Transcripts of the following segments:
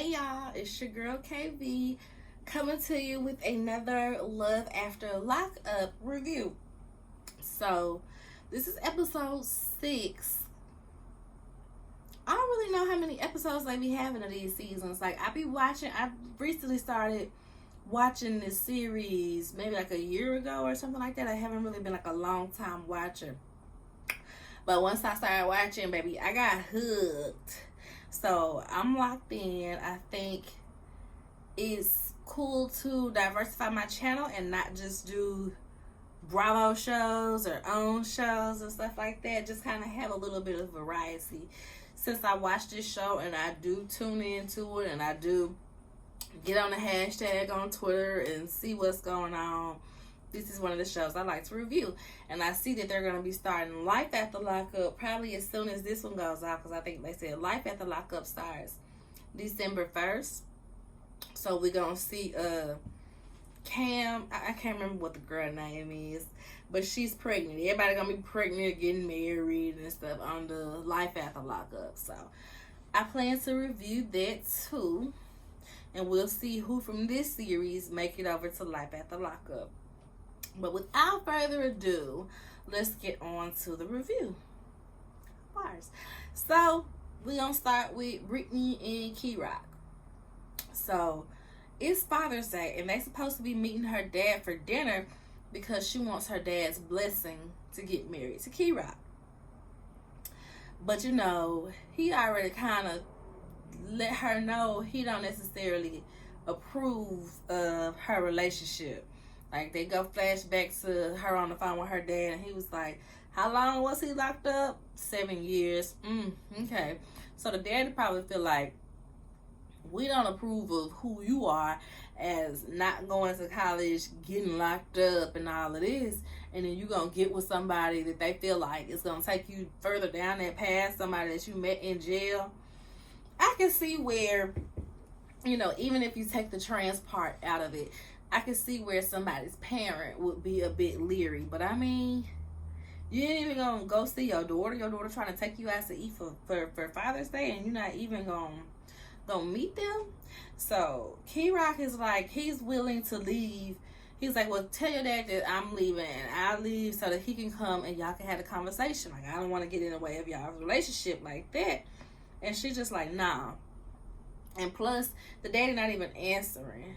Hey y'all, it's your girl KV coming to you with another Love After Lockup review. So, this is episode 6. I don't really know how many episodes they be having of these seasons. Like, I recently started watching this series maybe like a year ago or something like that. I haven't really been like a long time watcher. But once I started watching, baby, I got hooked. So I'm locked in. I think it's cool to diversify my channel and not just do Bravo shows or own shows and stuff like that. Just kind of have a little bit of variety. Since I watch this show and I do tune into it and I do get on the hashtag on Twitter and see what's going on, this is one of the shows I like to review. And I see that they're going to be starting Life After Lockup probably as soon as this one goes out, because I think they said Life After Lockup starts December 1st. So we're going to see Cam, I can't remember what the girl name is, but she's pregnant. Everybody going to be pregnant, getting married and stuff on the Life After Lockup. So I plan to review that too. And we'll see who from this series make it over to Life After Lockup. But without further ado, let's get on to the review. So, we're going to start with Brittany and Key-Rock. So, it's Father's Day, and they're supposed to be meeting her dad for dinner because she wants her dad's blessing to get married to Key-Rock. But, you know, he already kind of let her know he don't necessarily approve of her relationship. Like, they go flashback to her on the phone with her dad, and he was like, how long was he locked up? 7 years. Okay. So the dad probably feel like, we don't approve of who you are as not going to college, getting locked up and all of this, and then you're going to get with somebody that they feel like is going to take you further down that path, somebody that you met in jail. I can see where, you know, even if you take the trans part out of it, I can see where somebody's parent would be a bit leery. But I mean, you ain't even gonna go see your daughter. Your daughter trying to take you out to eat for Father's Day, and you're not even gonna meet them. So Key-Rock is like, he's willing to leave. He's like, well, tell your dad that I'm leaving and I'll leave so that he can come and y'all can have a conversation. Like, I don't want to get in the way of y'all's relationship like that. And she's just like, nah. And plus, the daddy not even answering.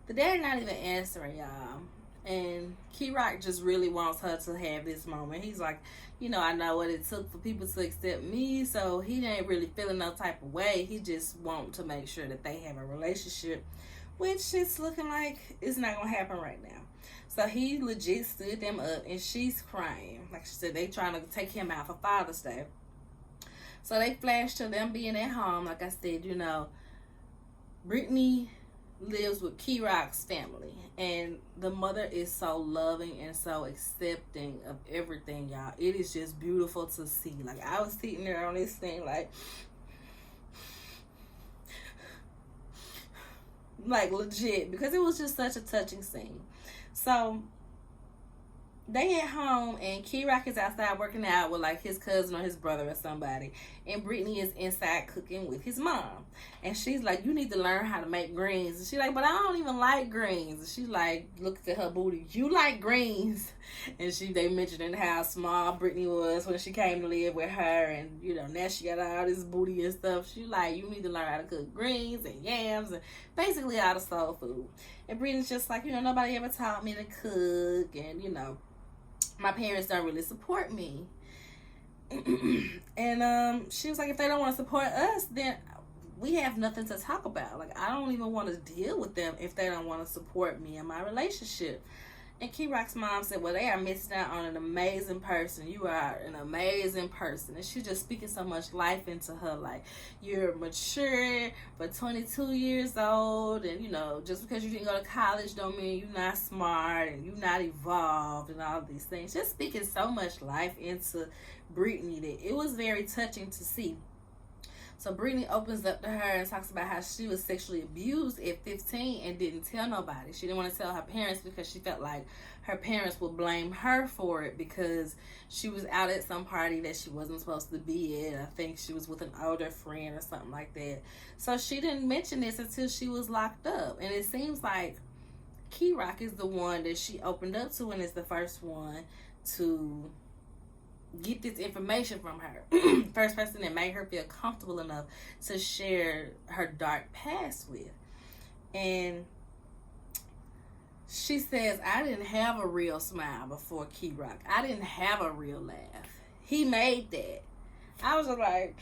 The daddy not even answering, y'all. And Key-Rock just really wants her to have this moment. He's like, you know, I know what it took for people to accept me, so he ain't really feeling no type of way. He just wants to make sure that they have a relationship, which is looking like it's not going to happen right now. So he legit stood them up, and she's crying. Like she said, they trying to take him out for Father's Day. So they flash to them being at home. Like I said, you know, Brittany lives with Key-Rock's family, and the mother is so loving and so accepting of everything, y'all. It is just beautiful to see. Like, I was sitting there on this thing like legit, because it was just such a touching scene. So they at home, and Key-Rock is outside working out with like his cousin or his brother or somebody, and Brittany is inside cooking with his mom. And she's like, you need to learn how to make greens. And she's like, but I don't even like greens. And she's like, looks at her booty, you like greens. And they mentioned how small Brittany was when she came to live with her, and you know, now she got all this booty and stuff. She's like, you need to learn how to cook greens and yams and basically all the soul food. And Brittany's just like, you know, nobody ever taught me to cook, and you know, my parents don't really support me. And she was like, if they don't want to support us, then we have nothing to talk about. Like, I don't even want to deal with them if they don't want to support me in my relationship. And Key-Rock's mom said, well, they are missing out on an amazing person. You are an amazing person. And she's just speaking so much life into her. Like, you're mature but 22 years old. And, you know, just because you didn't go to college don't mean you're not smart and you're not evolved and all these things. Just speaking so much life into Brittany that it was very touching to see. So Brittany opens up to her and talks about how she was sexually abused at 15 and didn't tell nobody. She didn't want to tell her parents because she felt like her parents would blame her for it because she was out at some party that she wasn't supposed to be at. I think she was with an older friend or something like that. So she didn't mention this until she was locked up. And it seems like Key Rock is the one that she opened up to and is the first one to get this information from her. First person that made her feel comfortable enough to share her dark past with. And she says, I didn't have a real smile before Key Rock. I didn't have a real laugh. He made that. I was just like,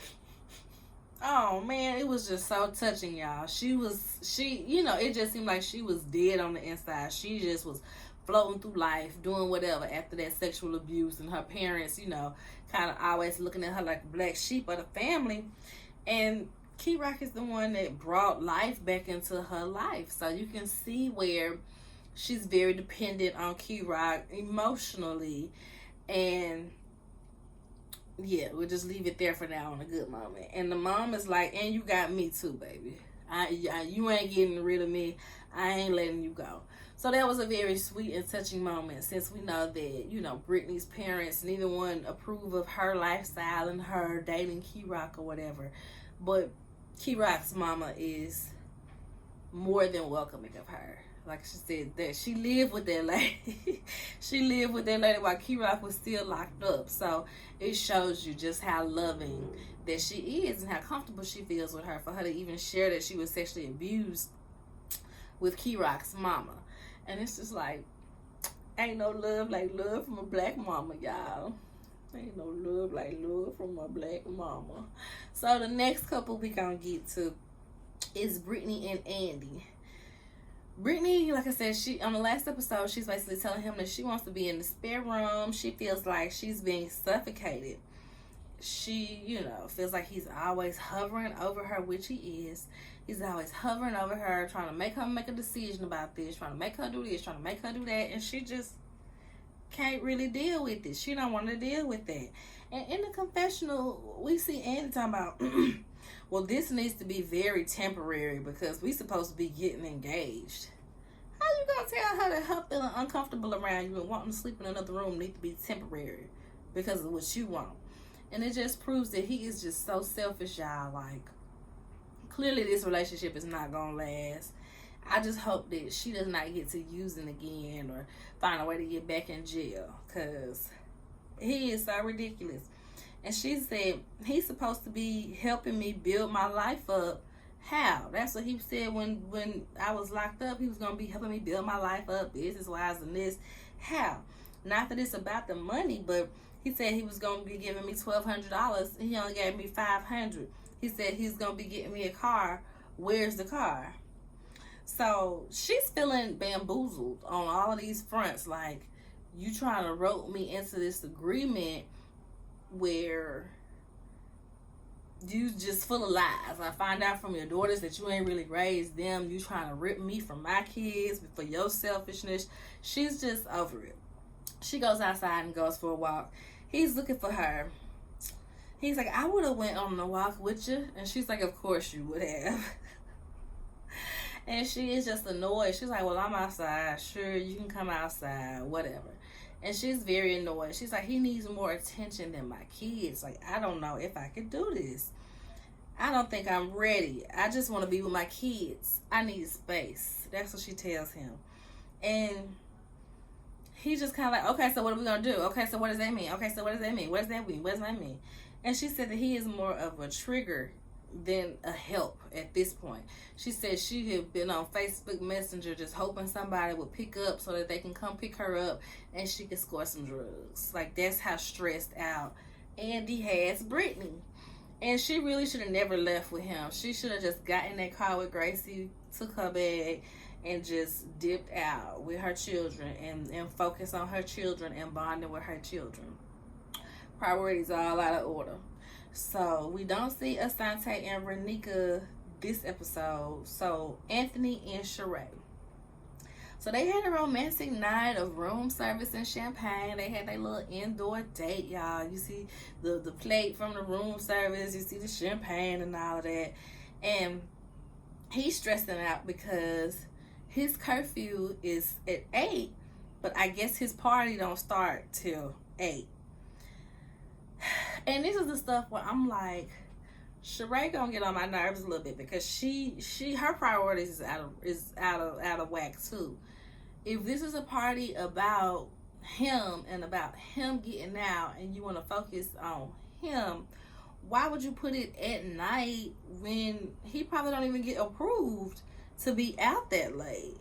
oh man, it was just so touching, y'all. It just seemed like she was dead on the inside. She just was floating through life, doing whatever after that sexual abuse, and her parents, kind of always looking at her like the black sheep of the family. And Key Rock is the one that brought life back into her life. So you can see where she's very dependent on Key Rock emotionally. And yeah, we'll just leave it there for now on a good moment. And the mom is like, and you got me too, baby. You ain't getting rid of me. I ain't letting you go. So that was a very sweet and touching moment, since we know that, Brittany's parents, neither one approve of her lifestyle and her dating Key Rock or whatever. But Key Rock's mama is more than welcoming of her. Like she said, that she lived with that lady. She lived with that lady while Key Rock was still locked up. So it shows you just how loving that she is and how comfortable she feels with her, for her to even share that she was sexually abused with Key Rock's mama. And it's just like, ain't no love like love from a black mama, y'all. Ain't no love like love from a black mama. So the next couple we gonna get to is Brittany and Andy. Brittany, like I said, she on the last episode, she's basically telling him that she wants to be in the spare room. She feels like she's being suffocated. She, feels like he's always hovering over her, which he is. He's always hovering over her, trying to make her make a decision about this, trying to make her do this, trying to make her do that, and she just can't really deal with it. She don't want to deal with that. And in the confessional, we see Andy talking about, well, this needs to be very temporary because we supposed to be getting engaged. How you gonna tell her that her feeling uncomfortable around you and wanting to sleep in another room need to be temporary because of what you want? And it just proves that he is just so selfish, y'all. Like, clearly this relationship is not gonna last. I just hope that she does not get to using again or find a way to get back in jail, because he is so ridiculous. And she said, he's supposed to be helping me build my life up. How? That's what he said when I was locked up. He was going to be helping me build my life up, business-wise and this. How? Not that it's about the money, but he said he was going to be giving me $1,200. He only gave me $500. He said he's going to be getting me a car. Where's the car? So she's feeling bamboozled on all of these fronts. Like, you trying to rope me into this agreement where you just full of lies. I find out from your daughters that you ain't really raised them. You trying to rip me from my kids for your selfishness. She's just over it. She goes outside and goes for a walk. He's looking for her. He's like, I would have went on the walk with you. And she's like, of course you would have. And she is just annoyed. She's like, well, I'm outside. Sure, you can come outside, whatever. And she's very annoyed. She's like, he needs more attention than my kids. Like, I don't know if I could do this. I don't think I'm ready. I just want to be with my kids. I need space. That's what she tells him. And he's just kind of like, okay, so what are we going to do? Okay, so what does that mean? Okay, so what does that mean? What does that mean? What does that mean? And she said that he is more of a trigger than a help at this point. She said she had been on Facebook Messenger just hoping somebody would pick up so that they can come pick her up and she could score some drugs. Like, that's how stressed out Andy has Brittany. And she really should have never left with him. She should have just got in that car with Gracie, took her bag, and just dipped out with her children and focused on her children and bonding with her children. Priorities are all out of order. So we don't see Asante and Renika this episode. So Anthony and Sheree. So they had a romantic night of room service and champagne. They had their little indoor date, y'all. You see the plate from the room service. You see the champagne and all of that. And he's stressing out because his curfew is at 8, but I guess his party don't start till 8. And this is the stuff where I'm like, Sheree gonna get on my nerves a little bit because her priorities is out of whack too. If this is a party about him and about him getting out and you want to focus on him, why would you put it at night when he probably don't even get approved to be out that late?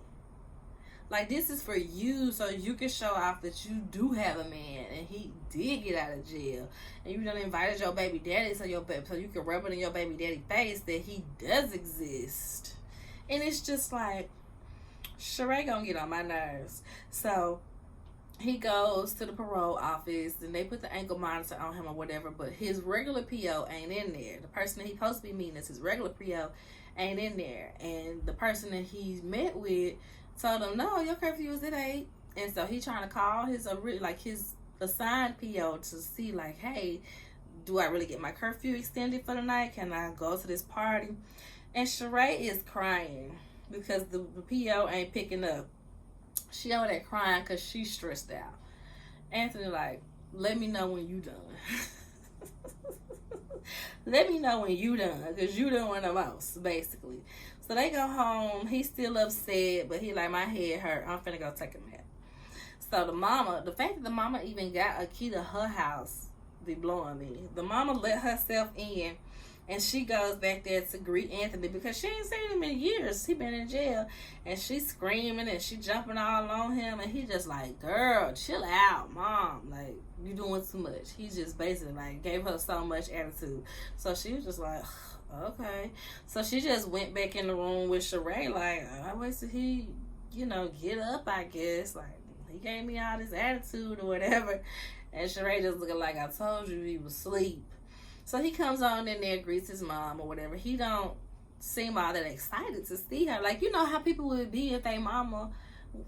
Like, this is for you so you can show off that you do have a man and he did get out of jail. And you done invited your baby daddy so you can rub it in your baby daddy face that he does exist. And it's just like, Sheree gonna get on my nerves. So he goes to the parole office and they put the ankle monitor on him or whatever, but his regular PO ain't in there. The person that he's supposed to be meeting is his regular PO ain't in there. And the person that he's met with told him, no, your curfew is at 8. And so he trying to call his assigned PO to see, like, hey, do I really get my curfew extended for the night? Can I go to this party? And Sheree is crying because the PO ain't picking up. She over there crying because she's stressed out. Anthony like, let me know when you done. Let me know when you done, because you doing the most, basically. So they go home. He's still upset, but he like, my head hurt. I'm finna go take a nap. So the fact that the mama even got a key to her house be blowing me. The mama let herself in, and she goes back there to greet Anthony because she ain't seen him in years. He been in jail, and she's screaming and she jumping all on him, and he just like, girl, chill out, mom. Like, you doing too much. He just basically like gave her so much attitude. So she was just like, okay. So she just went back in the room with Sheree like, I wait till he, get up, I guess. Like, he gave me all this attitude or whatever. And Sheree just looking like, I told you he was asleep. So he comes on in there, greets his mom or whatever. He don't seem all that excited to see her. Like, you know how people would be if they mama,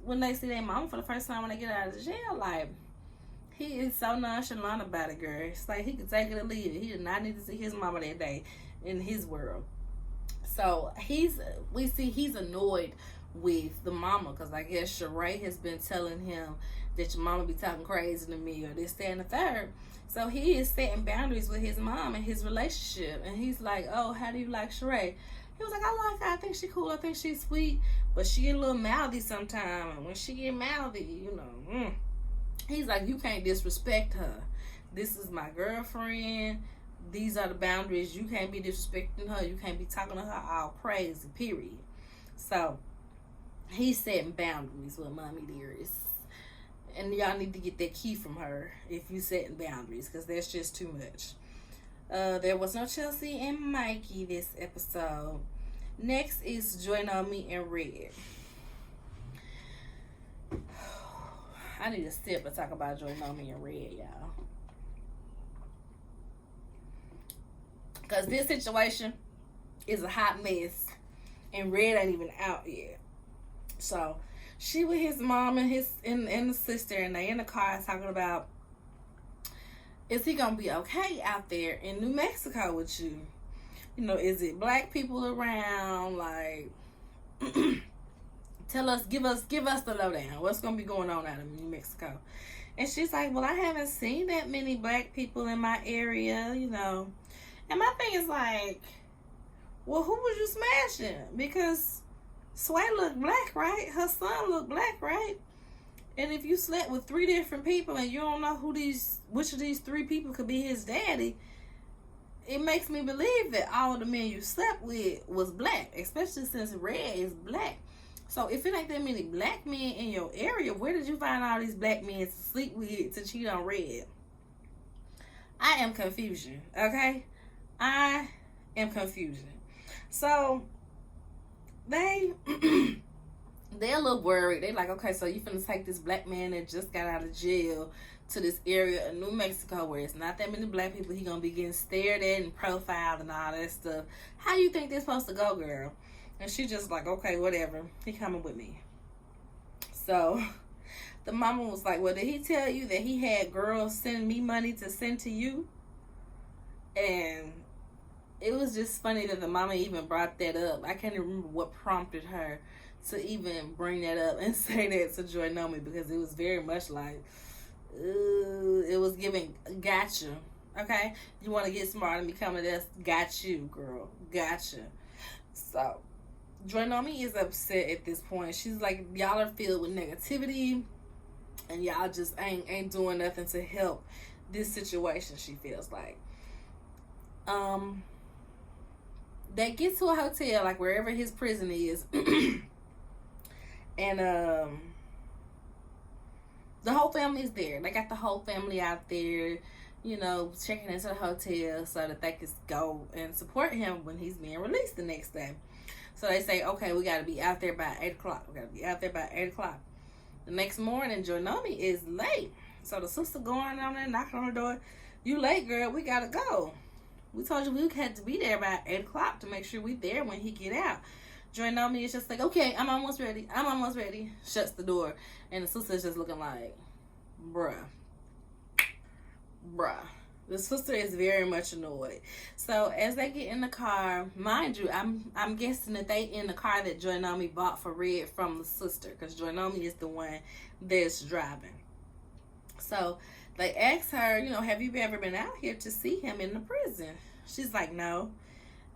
when they see their mama for the first time when they get out of jail. Like, he is so nonchalant about it, girl. It's like he could take it or leave it. He did not need to see his mama that day in his world. So we see he's annoyed with the mama because I guess Sheree has been telling him that your mama be talking crazy to me or this, that, and the third. So he is setting boundaries with his mom and his relationship. And he's like, oh, how do you like Sheree? He was like, I like her. I think she cool. I think she's sweet. But she get a little mouthy sometimes. And when she get mouthy, he's like, you can't disrespect her. This is my girlfriend. These are the boundaries. You can't be disrespecting her. You can't be talking to her all crazy, period. So he's setting boundaries with Mommy Dearest. And y'all need to get that key from her if you setting boundaries, because that's just too much. There was no Chelsea and Mikey this episode. Next is Joy Nomi and Red. I need to sip and talk about Joy Nomi and Red, y'all. Because this situation is a hot mess. And Red ain't even out yet. So she with his mom and and the sister, and they in the car talking about, is he gonna be okay out there in New Mexico with you? Is it black people around? Like, give us the lowdown. What's gonna be going on out in New Mexico? And she's like, well, I haven't seen that many black people in my area, And my thing is like, well, who was you smashing? Because Sway looked black, right? Her son looked black, right? And if you slept with 3 different people and you don't know which of these 3 people could be his daddy, it makes me believe that all of the men you slept with was black, especially since Red is black. So if it ain't that many black men in your area, where did you find all these black men to sleep with to cheat on Red? I am confusion, okay? I am confusion. So they're a little worried. They like, okay, so you finna take this black man that just got out of jail to this area in New Mexico where it's not that many black people. He gonna be getting stared at and profiled and all that stuff. How you think this supposed to go, girl? And she just like, okay, whatever. He coming with me. So the mama was like, well, did he tell you that he had girls send me money to send to you? And it was just funny that the mama even brought that up. I can't even remember what prompted her to even bring that up and say that to Joy Nomi, because it was very much like, ooh, it was giving gotcha. Okay? You want to get smart and become a that's got you, girl. Gotcha. So Joy Nomi is upset at this point. She's like, y'all are filled with negativity and y'all just ain't doing nothing to help this situation, she feels like. They get to a hotel, like wherever his prison is, and the whole family is there. They got the whole family out there, you know, checking into the hotel so that they can go and support him when he's being released the next day. So they say, okay, we got to be out there by 8 o'clock. We got to be out there by 8 o'clock. The next morning, Joy Nomi is late. So the sister going on there, knocking on the door. You late, girl. We got to go. We told you we had to be there by 8 o'clock to make sure we there when he get out. Joy Nomi is just like, okay, I'm almost ready. I'm almost ready. Shuts the door. And the sister is just looking like, bruh. The sister is very much annoyed. So as they get in the car, mind you, I'm guessing that they in the car that Joy Nomi bought for Red from the sister, because Joy Nomi is the one that's driving. So they ask her, you know, have you ever been out here to see him in the prison? She's like, no.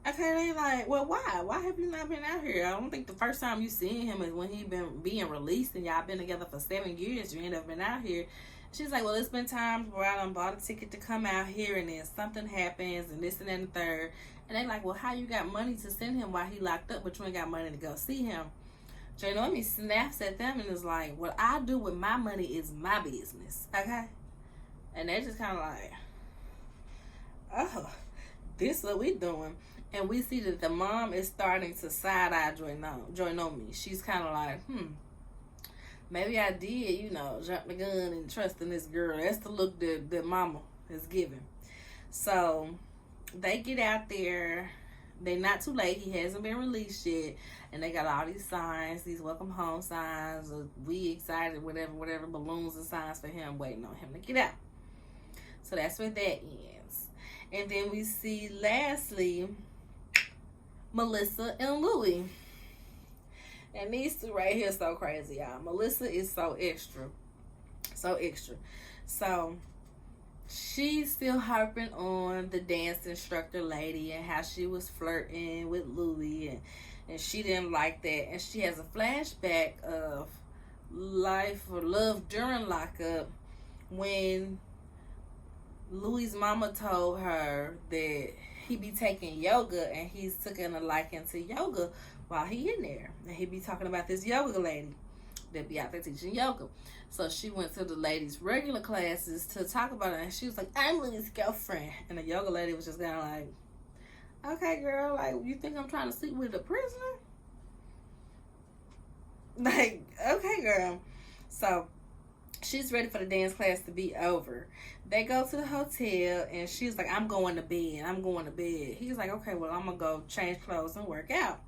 Okay, they like, well, why? Why have you not been out here? I don't think the first time you seen him is when he been being released and y'all been together for 7 years. You ain't never been out here. She's like, well, it's been times where I done bought a ticket to come out here and then something happens and this and that and the third. And they like, well, how you got money to send him while he locked up, but you ain't got money to go see him? Joy Nomi snaps at them and is like, what I do with my money is my business, okay? And they're just kind of like, oh, this is what we doing. And we see that the mom is starting to side-eye Joy Nomi. She's kind of like, maybe I did, you know, jump the gun and trust in this girl. That's the look that mama is giving. So they get out there. They're not too late. He hasn't been released yet. And they got all these signs, these welcome home signs, or we excited, whatever, balloons and signs for him, waiting on him to get out. So that's where that ends. And then we see, lastly, Melissa and Louie. And these two right here so crazy, y'all. Melissa is so extra. So extra. So she's still harping on the dance instructor lady and how she was flirting with Louie, and she didn't like that. And she has a flashback of life or love during lockup when Louie's mama told her that he be taking yoga and he's taking a liking to yoga while he in there. And he be talking about this yoga lady that be out there teaching yoga. So she went to the lady's regular classes to talk about it. And she was like, I'm Louie's girlfriend. And the yoga lady was just kind of like, okay, girl, like, you think I'm trying to sleep with a prisoner? Like, okay, girl. So she's ready for the dance class to be over. They go to the hotel, and she's like, I'm going to bed. He's like, okay, well, I'm going to go change clothes and work out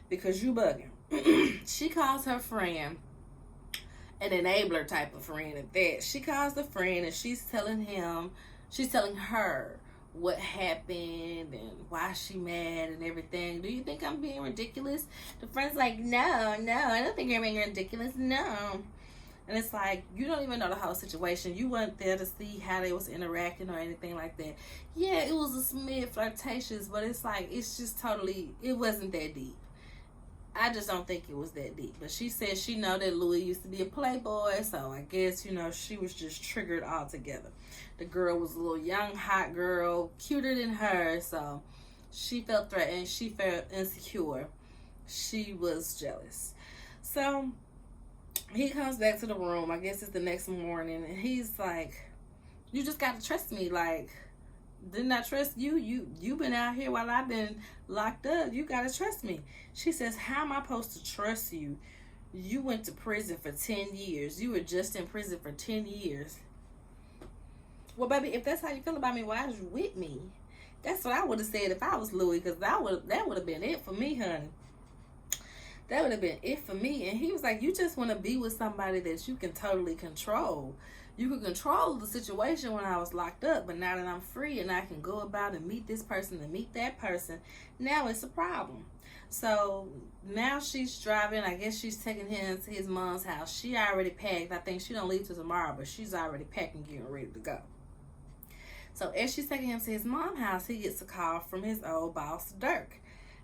because you bugging. She calls her friend, an enabler type of friend at that. She calls the friend, and she's telling her what happened and why she mad and everything. Do you think I'm being ridiculous? The friend's like, no, I don't think you're being ridiculous, no. And it's like, you don't even know the whole situation. You weren't there to see how they was interacting or anything like that. Yeah, it was a smidge flirtatious, but it's like, it's just totally, it wasn't that deep. I just don't think it was that deep. But she said she know that Louie used to be a playboy, so I guess, you know, she was just triggered altogether. The girl was a little young, hot girl, cuter than her, so she felt threatened. She felt insecure. She was jealous. So he comes back to the room. I guess it's the next morning, and he's like, you just gotta trust me. Like, didn't I trust you? You been out here while I've been locked up. You gotta trust me. She says, how am I supposed to trust you? You went to prison for 10 years. You were just in prison for 10 years. Well, baby, if that's how you feel about me, why is you with me? That's what I would have said if I was Louie, because that would have been it for me, honey. That would have been it for me. And he was like, you just want to be with somebody that you can totally control. You could control the situation when I was locked up, but now that I'm free and I can go about and meet this person and meet that person, now it's a problem. So now she's driving. I guess she's taking him to his mom's house. She already packed. I think she don't leave till tomorrow, but she's already packed and getting ready to go. So as she's taking him to his mom's house, he gets a call from his old boss, Dirk.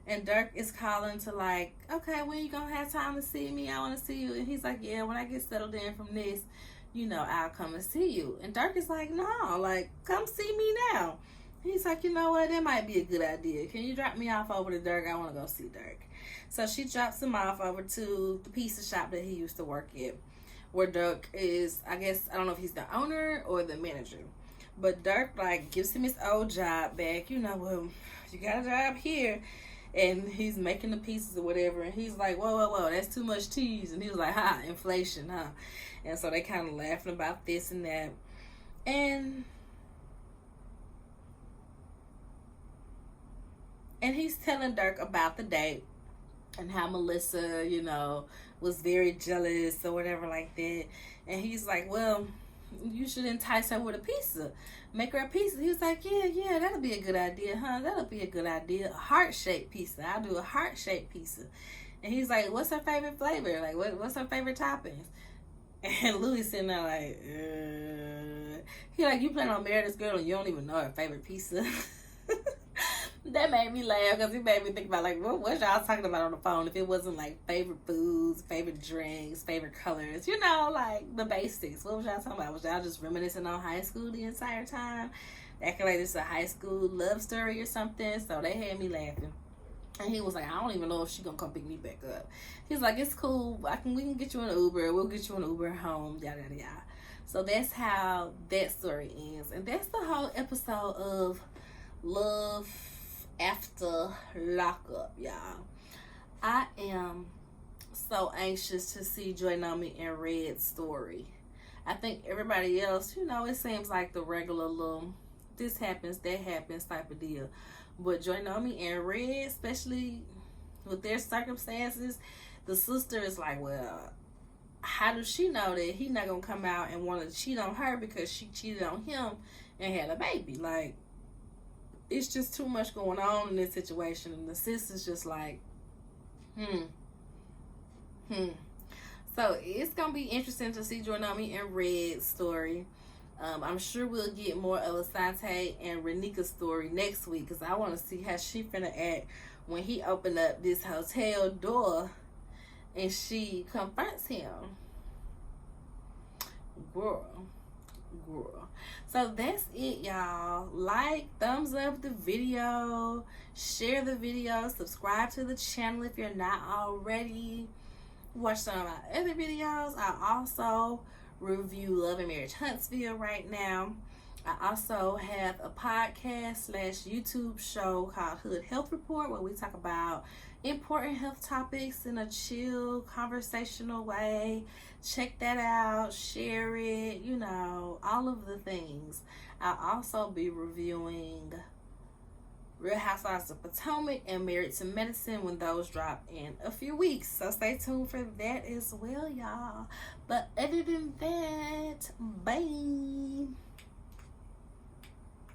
And Dirk is calling to like, okay, when you gonna have time to see me? I want to see you. And he's like, yeah, when I get settled in from this, I'll come and see you. And Dirk is like, no, like, come see me now. He's like, you know what? That might be a good idea. Can you drop me off over to Dirk? I want to go see Dirk. So she drops him off over to the pizza shop that he used to work at, where Dirk is, I guess, I don't know if he's the owner or the manager. But Dirk, like, gives him his old job back. Well, you got a job here. And he's making the pizzas or whatever. And he's like, whoa, that's too much cheese. And he was like, inflation, huh? And so they kind of laughing about this and that. And he's telling Dirk about the date and how Melissa, was very jealous or whatever like that. And he's like, well, you should entice her with a pizza. Make her a pizza. He was like, yeah, that'll be a good idea, huh? That'll be a good idea. A heart-shaped pizza. I'll do a heart-shaped pizza. And he's like, what's her favorite flavor? Like, what's her favorite toppings? And Louis sitting there like, He like, you plan on marrying this girl and you don't even know her favorite pizza? That made me laugh because it made me think about, like, what y'all talking about on the phone if it wasn't, like, favorite foods, favorite drinks, favorite colors, like, the basics. What was y'all talking about? Was y'all just reminiscing on high school the entire time? Acting like this is a high school love story or something? So they had me laughing. And he was like, I don't even know if she gonna come pick me back up. He's like, it's cool. We can get you an Uber. We'll get you an Uber home, yada, yada, yada. So that's how that story ends. And that's the whole episode of Love After Lockup, y'all. I am so anxious to see Joy Nomi and Red's story. I think everybody else, it seems like the regular little this happens, that happens type of deal. But Joy Nomi and Red, especially with their circumstances, the sister is like, well, how does she know that he's not going to come out and want to cheat on her because she cheated on him and had a baby? Like, it's just too much going on in this situation. And the sister's just like, So it's going to be interesting to see Joy Nomi and Red's story. I'm sure we'll get more of Asante and Renika's story next week because I want to see how she finna act when he opened up this hotel door and she confronts him. Girl. So that's it, y'all. Like, thumbs up the video, share the video, subscribe to the channel if you're not already. Watch some of my other videos. I also review Love and Marriage Huntsville right now. I also have a podcast / YouTube show called Hood Health Report where we talk about important health topics in a chill, conversational way. Check that out, share it, all of the things. I'll also be reviewing Real Housewives of Potomac and Married to Medicine when those drop in a few weeks. So stay tuned for that as well, y'all. But other than that, bye.